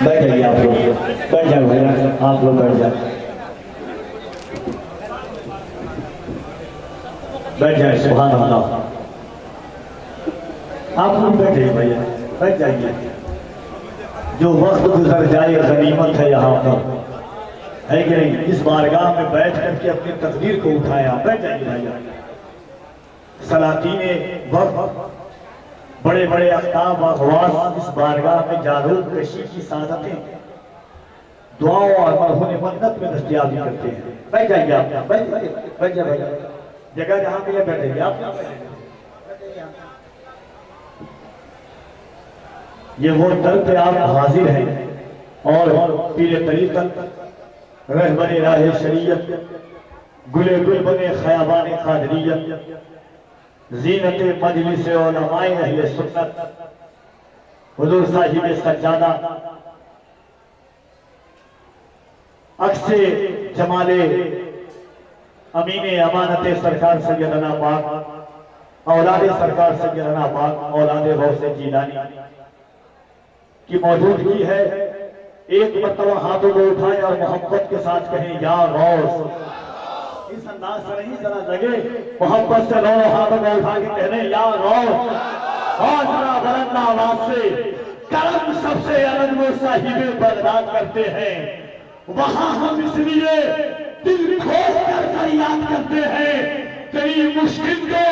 بیٹھ جائیے آپ لوگ، بیٹھ جائیں بھائی، آپ لوگ بیٹھ جائیں، بیٹھ جائیں، سبحان اللہ، آپ لوگ بیٹھ جائیے بھائی، بیٹھ جائیے، جو وقت گزر جائے غنیمت ہے یہاں پر، ہے کہ نہیں؟ اس بارگاہ میں بیٹھ کر کے اپنی تقدیر کو اٹھایا، بیٹھ جائیے بھائی، سلاطین وقت، بڑے بڑے اقطاب و اغواس اس بارگاہ میں جاروب کشی کی سعادتیں دعاؤں اور مرہون منت میں دستیابی کرتے ہیں۔ بیٹھ جائیے آپ، بیٹھ جائیے، جگہ جہاں پہ یہ بیٹھے گے آپ، یہ وہ در پہ آپ حاضر ہیں اور پیر طریقت، رہبر راہ شریعت، گلے گل بنے خیابان قادریت، زینت مجلس علماء اہل سنت، حضور صاحب سجادہ، عکس جمال امین امانت سرکار سیدنا پاک، اولاد سرکار سیدنا پاک، اولاد غوث جیلانی کی موجودگی ہے۔ ایک مرتبہ ہاتھوں کو اٹھائیں اور محبت کے ساتھ کہیں یا غوث، اس انداز سے نہیں، ذرا لگے محبت سے دونوں ہاتھوں کو اٹھا کے کہنے یا غوث، اور ذرا بلند آواز سے کرم سب سے علم و صاحب بغداد کرتے ہیں، وہاں ہم اس لیے دل کھول کر فریاد کرتے ہیں، تیری مشکل کو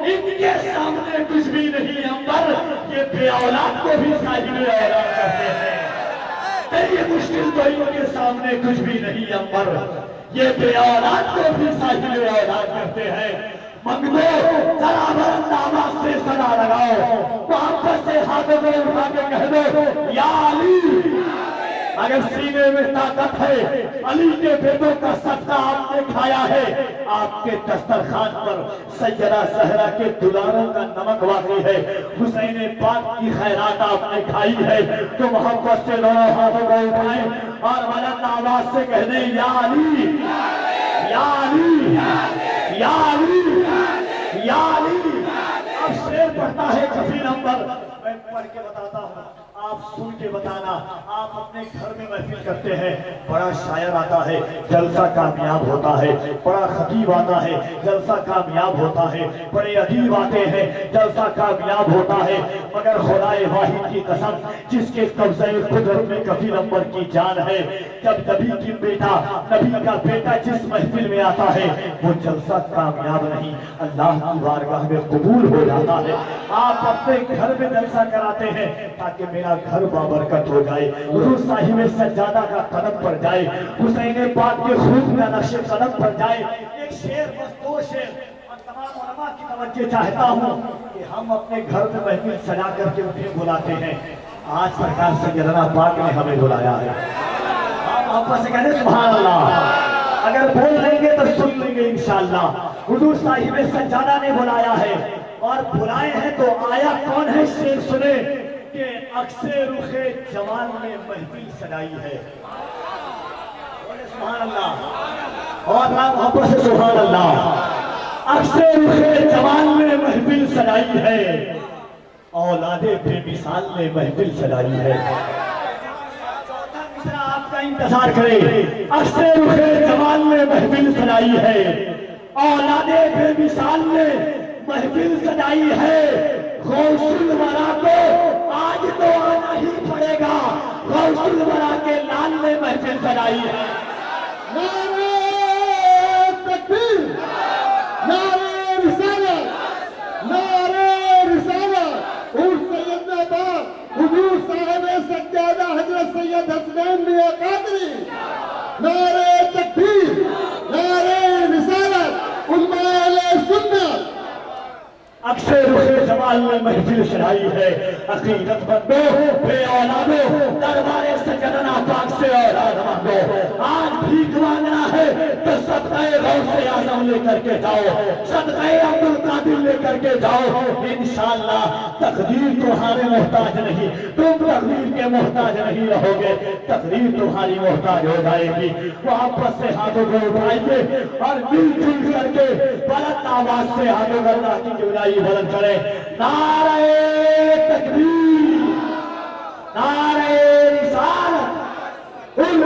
ان کے سامنے کچھ بھی نہیں انور، یہ بے اولاد کو بھی صاحب اولاد کرتے ہیں، تیری مشکل تو ان کے سامنے کچھ بھی نہیں انور، یہ بے اولاد کو بھی صاحب اولاد کرتے ہیں۔ منگو ذرا بلند آواز سے صدا لگاؤ، محبت سے ہاتھوں کو اٹھا کے کہہ دو یا علی، اگر سینے میں طاقت ہے، علی کے بیٹوں کا صدقہ آپ نے کھایا ہے، آپ کے دسترخوان پر سیدہ زہرا کے دلاروں کا نمک واقع ہے، حسین پاک کی خیرات آپ نے کھائی ہے، تو محبت سے دونوں ہاتھوں کو اٹھائیں اور بلند آواز سے کہہ دیں یا علی، یا علی، یا علی، یا علی۔ اب شعر پڑھتا ہے کفیل انور، میں پڑھ کے بتاتا ہوں، آپ سن کے بتانا۔ آپ اپنے گھر میں محفل کرتے ہیں، بڑا شاعر آتا ہے جلسہ کامیاب ہوتا ہے، بڑا خطیب آتا ہے جلسہ کامیاب ہوتا ہے، بڑے ادیب آتے ہیں جلسہ کامیاب ہوتا ہے، مگر خدائے واحد کی قسم جس کے قبضہ قدرت میں کفیل انور کی جان ہے، جب نبی کی بیٹا، نبی کا بیٹا جس محفل میں آتا ہے وہ جلسہ کامیاب نہیں، اللہ کی بارگاہ میں قبول ہو جاتا ہے۔ آپ اپنے گھر میں جلسہ کراتے ہیں تاکہ میرا گھر بابرکت ہو جائے، حضور صاحب سجادہ کا قدم پر جائے، حسین پاک کے خون کا نقش قدم پر جائے۔ ایک شعر، بس دو شعر، اور تمام علماء کی توجہ چاہتا ہوں کہ ہم اپنے گھر میں محفل سجا کر کے انہیں بلاتے ہیں، آج سرکار سیدنا پاک نے ہمیں بلایا ہے، آپ آپس سے کہتے ہیں سبحان اللہ، اگر بول لیں گے تو سن لیں گے انشاءاللہ۔ حضور صاحب سجادہ نے بلایا ہے، اور بلائے ہیں تو آیا کون ہے؟ شعر سنے کہ عکس رخ جمال نے محفل سجائی ہے، سبحان اللہ، اور آپ محبت سے سبحان اللہ، عکس رخ جمال نے محفل سجائی ہے، اولاد بے مثال نے محفل سجائی ہے۔ آپ کا انتظار کرے، عکس رخ جمال نے محفل سجائی ہے، اولاد بے مثال نے محفل سجائی ہے، غوث الورا کو آج تو آنا ہی پڑے گا، غوث الورا کے لال نے محفل سجائی ہے۔ نعرہ تکبیر، نعرہ رسالت، نعرہ رسالت، اور سیدنا پاک حضور صاحب سجادہ حضرت سید حسنین میاں قادری، نعرہ تکبیر، نعرہ رسالت، علماء اہل سنت۔ عکس رخ جمال نے محفل سجائی ہے، عقیدت بندو، بے اولادو، دربار سیدنا پاک سے اولاد مانگو، آج بھیک مانگنا ہے تو صدقہ غوث اعظم لے کر کے جاؤ، صدقہ عبدالقادر لے کر کے جاؤ، انشاءاللہ تقدیر تمہارے محتاج نہیں، تم تقدیر کے محتاج نہیں رہو گے، تقدیر تمہاری محتاج ہو جائے گی۔ محبت سے ہاتھوں کو اٹھائیں گے اور مل جل کر کے بلند آواز سے ہاتھوں کو اللہ کی جبرائی بلند کرے، نعرہ تکبیر، نعرہ رسالت،